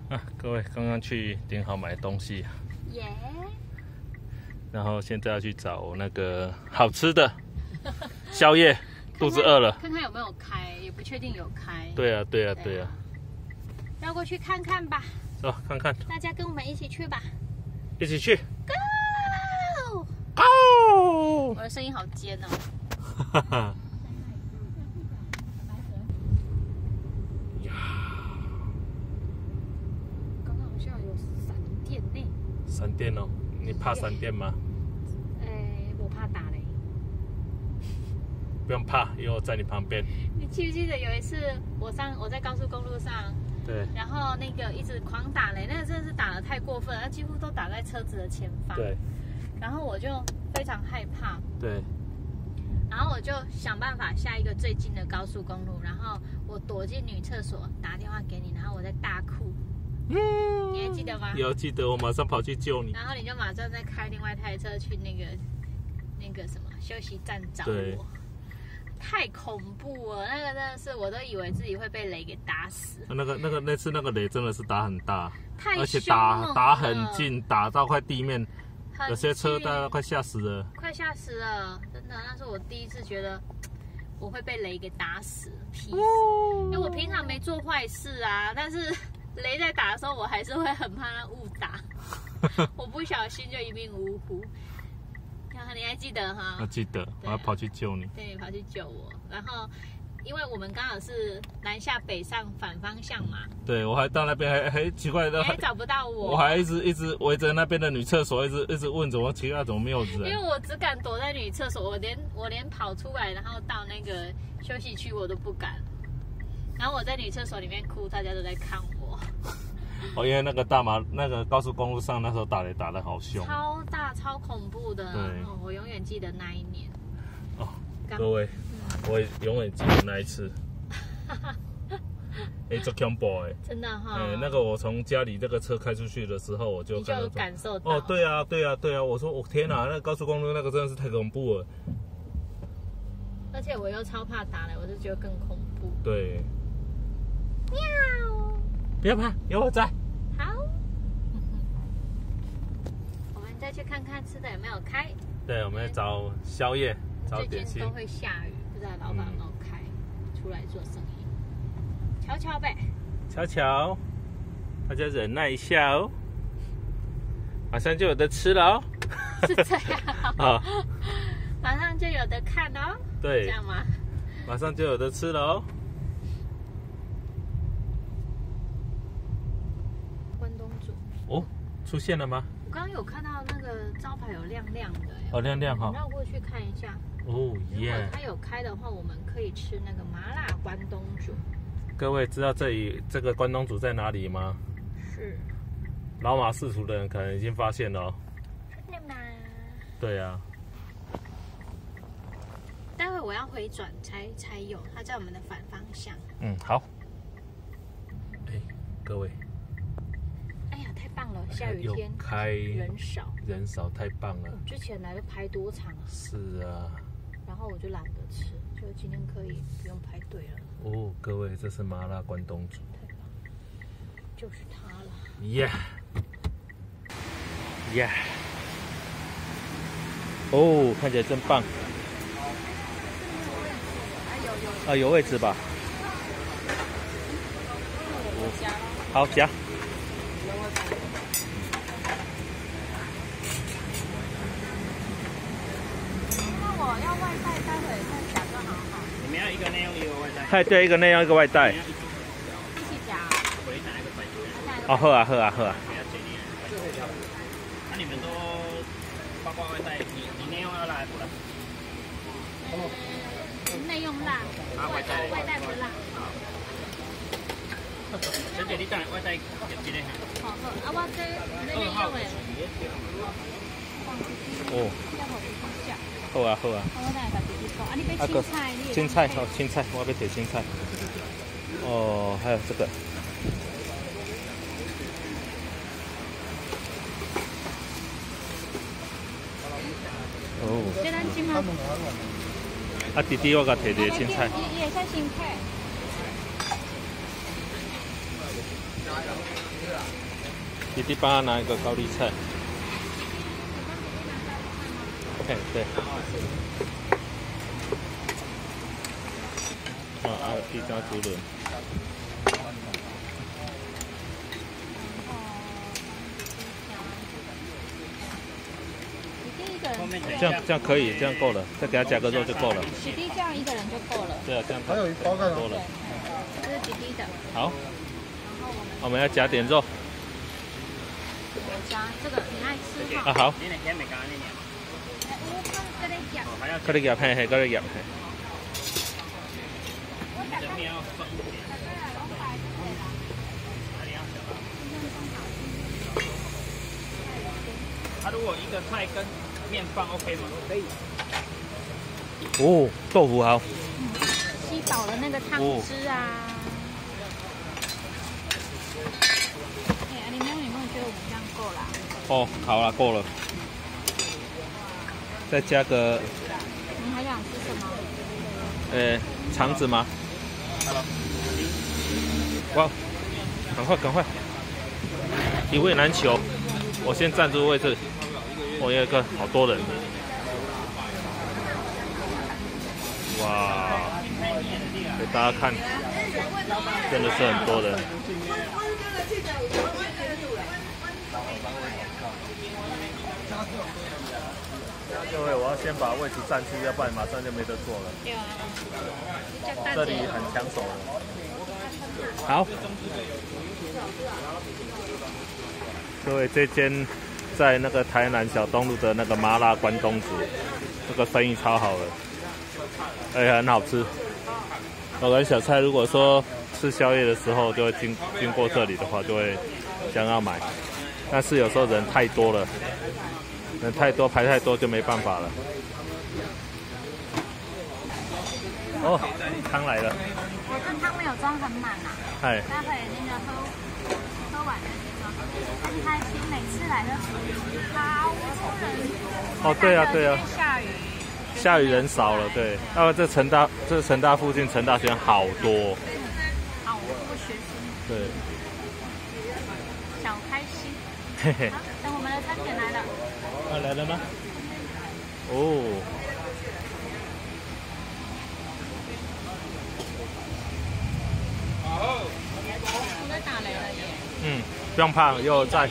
啊，各位刚刚去顶好买东西，耶！然后现在要去找那个好吃的宵夜，肚子饿了。看看有没有开，也不确定有开。对啊，对啊，对啊。绕过去看看吧。走，看看。大家跟我们一起去吧。一起去。Go！ Go！ 我的声音好尖哦。哈哈。刚刚好像有闪电呢。闪电哦，你怕闪电吗？我怕打雷。不用怕，因为我在你旁边。你记不记得有一次我在高速公路上，对，然后那个一直狂打雷，那个真的是打得太过分了，几乎都打在车子的前方。对，然后我就非常害怕。对。然后我就想办法下一个最近的高速公路，然后我躲进女厕所打电话给你，然后我在大哭。你还记得吗？有记得，我马上跑去救你。然后你就马上再开另外一台车去那个什么休息站找我。太恐怖了，那个真的是我都以为自己会被雷给打死。那次那个雷真的是打很大，而且打很近，打到快地面，有些车大概快吓死了。快吓死了，真的，那是我第一次觉得我会被雷给打死，劈死。因为我平常没做坏事啊，但是雷在打的时候，我还是会很怕它误打，我不小心就一命呜呼。你还记得哈？我记得，我要跑去救你。对，你跑去救我。然后，因为我们刚好是南下北上反方向嘛。对，我还到那边还奇怪的，还找不到我。我还一直围着那边的女厕所，一直问怎么奇怪怎么没有人。因为我只敢躲在女厕所，我连跑出来，然后到那个休息区我都不敢。然后我在女厕所里面哭，大家都在看我。哦，因为那个高速公路上那时候打雷打得好凶，超大超恐怖的。对，我永远记得那一年。哦，各位，我永远记得那一次。做恐怖哎，真的哈。那个我从家里这个车开出去的时候，我就感受到。哦，对啊，对啊，对啊，我说我天哪，那个高速公路那个真的是太恐怖了。而且我又超怕打雷，我就觉得更恐怖。对。喵。不要怕，有我在。好，我们再去看看吃的有没有开。对，我们找宵夜，找点心。最近都会下雨，不知道老板有没有开出来做生意。瞧瞧呗。瞧瞧，大家忍耐一下哦，马上就有得吃了哦。是这样啊？马上就有得看哦。对。这样吗？马上就有得吃了哦。哦，出现了吗？我刚刚有看到那个招牌有亮亮的，哦，亮亮哈，绕过去看一下。哦耶！如果它有开的话，我们可以吃那个麻辣关东煮。各位知道这个关东煮在哪里吗？是。老马识途的人可能已经发现了哦。真的吗？对啊。待会我要回转才有，它在我们的反方向。嗯，好。哎，各位。太棒了！下雨天人少，太棒了。之前来都排多长啊？是啊。然后我就懒得吃，就今天可以不用排队了。哦，各位，这是麻辣关东煮。太棒了，就是它了。耶！耶！哦，看起来真棒。啊，有位置吧？好，夹。要外带，待会再夹就好好。你们要一个内用一个外带。哎，对，一个内用一个外带。一起夹。哦，好啊，好啊，好啊。那你们都包括外带，你内用要辣还是不辣？内用辣，外带不辣。小姐，你等外带几个？好，啊，我这内用的。哦。好啊，好啊。啊，你要青菜，青菜哦，青菜，我要摕青菜。哦，还有这个。哦。啊，弟弟，我甲摕一个青菜。伊会使先客。弟弟帮他拿一个高丽菜。OK， 对。地瓜猪轮。这样可以，这样够了，再给他加个肉就够了。弟弟这样一个人就够了。对啊，这样还有一包干够了。这是弟弟的。好，我们要加点肉。加这个你爱吃吗？啊好。嗰啲夾係嗰啲夾係。他如果一个菜跟面放 OK 吗？可以。哦，豆腐好。吸饱了那个汤汁啊。哎，你们有没有觉得我们这样够了？哦，好了，够了。再加个。你还想吃什么？肠子吗？哇，赶快！一位难求，我先站住位置。我有一个好多人。哇，给大家看，真的是很多人。各位，我要先把位置占去，要不然马上就没得坐了。对啊，这里很抢手了。好，各位，这间在那个台南小东路的那个麻辣关东煮，这个生意超好的，而且很好吃。我跟小蔡如果说吃宵夜的时候，就会经过这里的话，就会想要买，但是有时候人太多了。人太多，排太多就没办法了。哦，汤来了。我这汤没有装很满啊。哎。待会那个喝完的时候，很开心，每次来都好多人。哦，对啊，对啊。下雨。下雨人少了，对。这成大附近成大学生好多。好多学生。对。小开心。嘿嘿。好，等我们的餐点来了。来了吗？哦。我在打雷了耶。不用怕，又在。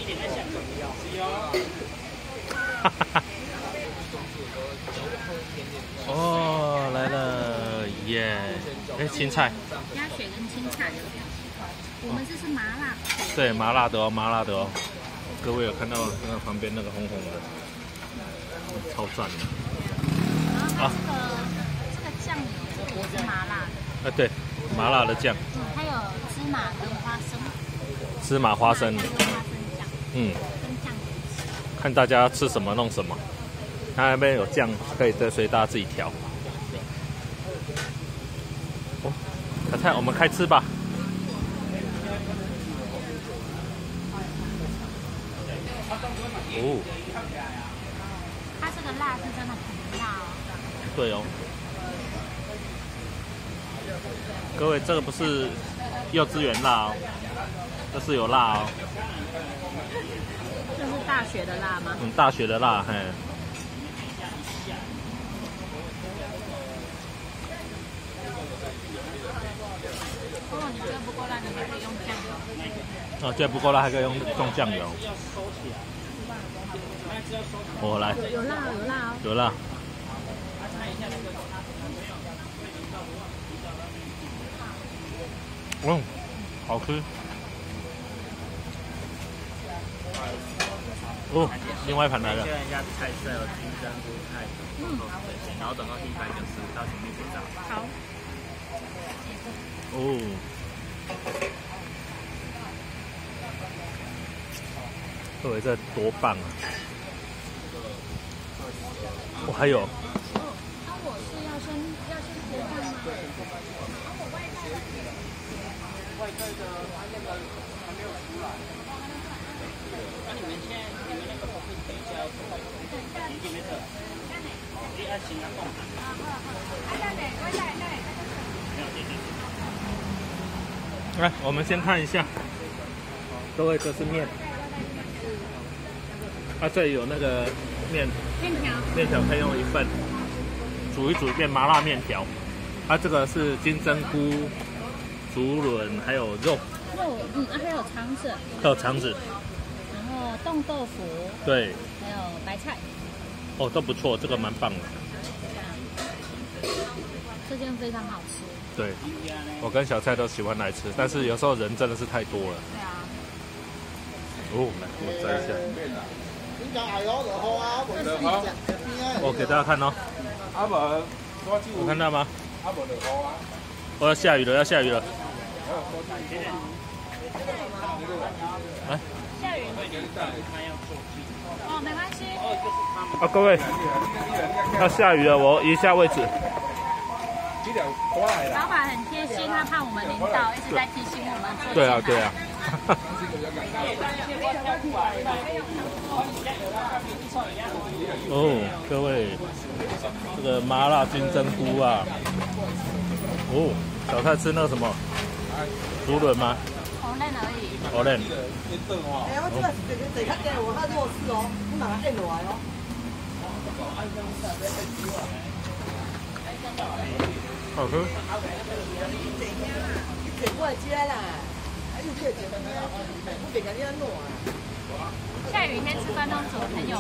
哦，来了耶！青菜。鸭血跟青菜。我们这是麻辣。对，麻辣的哦，麻辣的哦。各位有看到那个旁边那个红红的？超赞的！然后这个酱油，这个也是麻辣的。对，麻辣的酱。还有芝麻跟花生。芝麻花生。花生酱。跟酱油。看大家吃什么弄什么。它那边有酱，可以随大家自己调。哦，小蔡，我们开吃吧。哦。它这个辣是真的很辣哦。对哦。各位，这个不是幼稚园辣哦，这是有辣哦。这是大学的辣吗？大学的辣，嘿。哦，你觉得不够辣，你还可以用酱油。哦，觉得不够辣，还可以用酱油。我来。有辣哦，有辣哦。有辣。好吃。哦，另外一盘来了。确认一下菜色有金针菇菜，然后总共190到前面结账。好。哦。各位，这多棒啊！哦，还有。那我是要先结账吗？外带的还没有出来。那你们现在那个后面等一下要怎么？你这边的，你按新加坡。来，我们先看一下。各位，这是面。啊，这里有那个面条可以用一份，煮一煮变麻辣面条。啊，这个是金针菇、竹轮，还有肉，还有肠子，还有肠子，然后冻豆腐，对，还有白菜。哦，都不错，这个蛮棒的。这件非常好吃。对，我跟小蔡都喜欢来吃，但是有时候人真的是太多了。对啊。哦，来，我摘一下。我给大家看哦。有看到吗？我要下雨了，要下雨了。来。下雨。哦，没关系。啊，各位，要下雨了，我移下位置。老板很贴心，他怕我们淋到，一直在提醒我们做。对啊，对啊。哦，各位，这个麻辣金针菇啊，哦，小蔡吃那个什么竹轮吗？红嫩而已。红嫩。哎，我这个是这较低，我较弱势哦，你把它按落来哦。好吃。你过来接啦，还是这个我别跟你弄啊。下雨天吃关东煮很有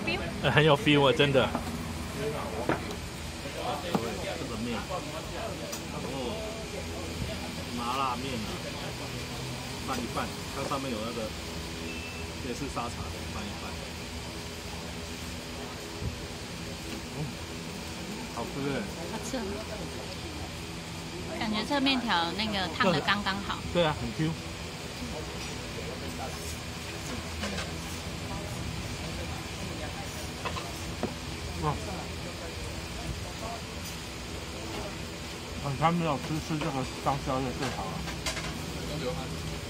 feel， 很有 feel 真的。这个面，哦，麻辣面啊，拌一拌，它上面有那个也是沙茶的，拌一拌。好吃耶！好吃。感觉这面条那个烫的刚刚好。对啊，很 Q。哇！晚餐没有吃这个当宵夜最好了，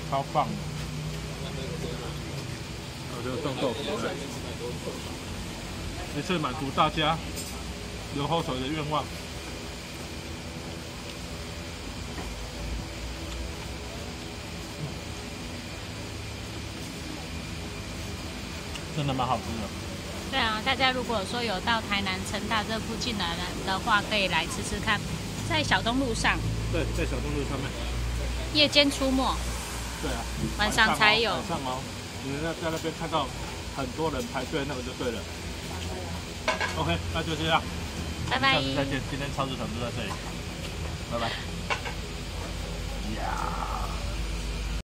超棒的。我就冻豆腐，一次满足大家流口水的愿望。真的蛮好吃的。对啊，大家如果说有到台南成大这附近来的话，可以来吃吃看，在小东路上。对，在小东路上面。夜间出没。对啊。晚上才有。晚上哦，你在那边看到很多人排队，那个就对了。OK， 那就这样。拜拜。下次再见，今天超市团就在这里。拜拜。呀。